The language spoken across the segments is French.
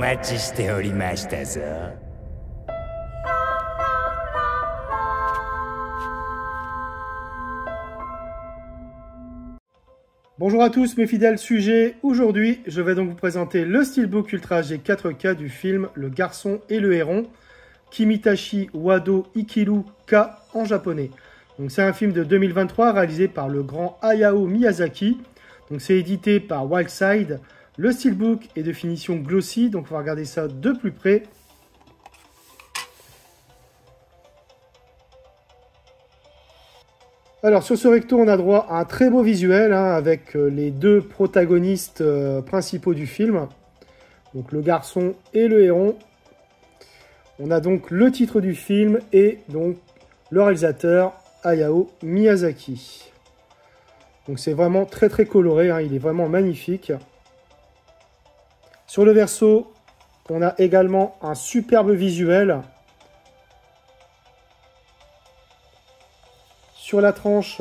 待ちしておりましたぞ。Bonjour à tous mes fidèles sujets, aujourd'hui je vais donc vous présenter le Steelbook Ultra HD 4K du film Le Garçon et le Héron, Kimitashi Wado Ikiru Ka en japonais. Donc c'est un film de 2023 réalisé par le grand Hayao Miyazaki, donc c'est édité par Wildside. Le Steelbook est de finition glossy, donc on va regarder ça de plus près. Alors sur ce recto, on a droit à un très beau visuel avec les deux protagonistes principaux du film, donc le garçon et le héron. On a donc le titre du film et donc le réalisateur Hayao Miyazaki. Donc c'est vraiment très coloré, il est vraiment magnifique. Sur le verso, on a également un superbe visuel. Sur la tranche,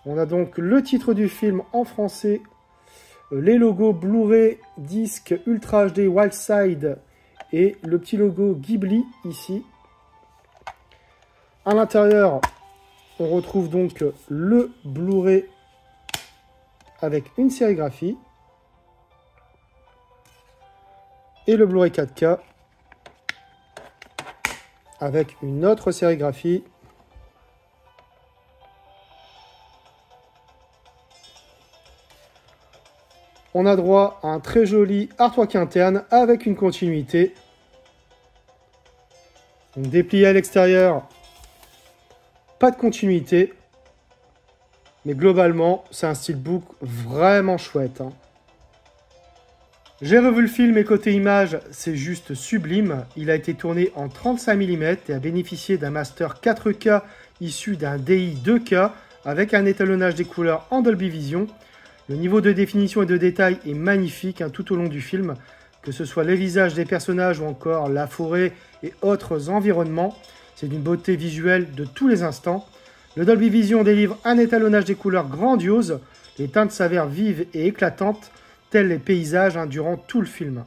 on a donc le titre du film en français, les logos Blu-ray, disque Ultra HD Wildside et le petit logo Ghibli ici. À l'intérieur, on retrouve donc le Blu-ray avec une sérigraphie et le Blu-ray 4K avec une autre sérigraphie. On a droit à un très joli artwork interne avec une continuité. Donc déplié à l'extérieur, pas de continuité. Mais globalement, c'est un steelbook vraiment chouette. J'ai revu le film et côté image, c'est juste sublime. Il a été tourné en 35 mm et a bénéficié d'un master 4K issu d'un DI 2K avec un étalonnage des couleurs en Dolby Vision. Le niveau de définition et de détail est magnifique tout au long du film, que ce soit les visages des personnages ou encore la forêt et autres environnements. C'est d'une beauté visuelle de tous les instants. Le Dolby Vision délivre un étalonnage des couleurs grandiose. Les teintes s'avèrent vives et éclatantes, tels les paysages durant tout le film.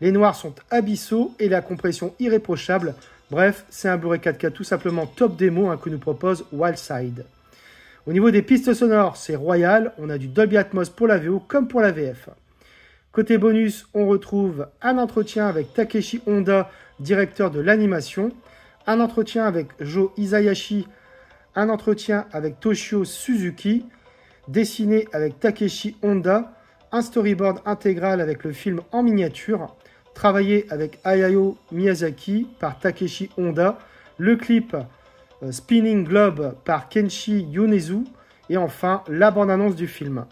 Les noirs sont abyssaux et la compression irréprochable. Bref, c'est un Blu-ray 4K tout simplement top démo que nous propose Wildside. Au niveau des pistes sonores, c'est royal. On a du Dolby Atmos pour la VO comme pour la VF. Côté bonus, on retrouve un entretien avec Takeshi Honda, directeur de l'animation, un entretien avec Jo Isayashi, un entretien avec Toshio Suzuki, dessiné avec Takeshi Honda, un storyboard intégral avec le film en miniature, travaillé avec Hayao Miyazaki par Takeshi Honda, le clip Spinning Globe par Kenshi Yonezu, et enfin la bande-annonce du film.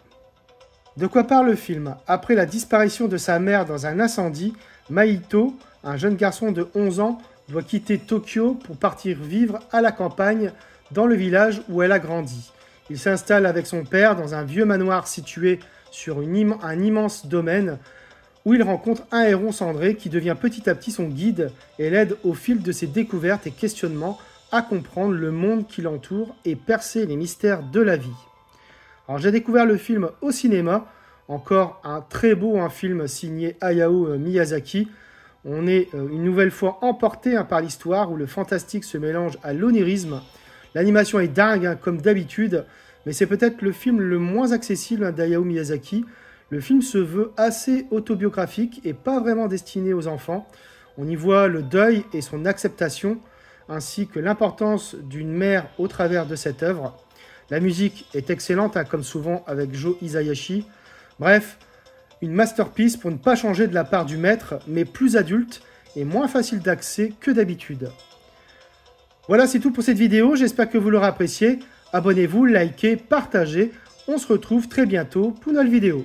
De quoi parle le film? Après la disparition de sa mère dans un incendie, Mahito, un jeune garçon de 11 ans, doit quitter Tokyo pour partir vivre à la campagne dans le village où elle a grandi. Il s'installe avec son père dans un vieux manoir situé sur un immense domaine où il rencontre un héron cendré qui devient petit à petit son guide et l'aide au fil de ses découvertes et questionnements à comprendre le monde qui l'entoure et percer les mystères de la vie. Alors j'ai découvert le film au cinéma, encore un très beau film signé Hayao Miyazaki. On est une nouvelle fois emporté par l'histoire où le fantastique se mélange à l'onirisme. L'animation est dingue comme d'habitude, mais c'est peut-être le film le moins accessible d'Hayao Miyazaki. Le film se veut assez autobiographique et pas vraiment destiné aux enfants. On y voit le deuil et son acceptation, ainsi que l'importance d'une mère au travers de cette œuvre. La musique est excellente, comme souvent avec Jo Isayashi. Bref, une masterpiece pour ne pas changer de la part du maître, mais plus adulte et moins facile d'accès que d'habitude. Voilà, c'est tout pour cette vidéo. J'espère que vous l'aurez apprécié. Abonnez-vous, likez, partagez. On se retrouve très bientôt pour une nouvelle vidéo.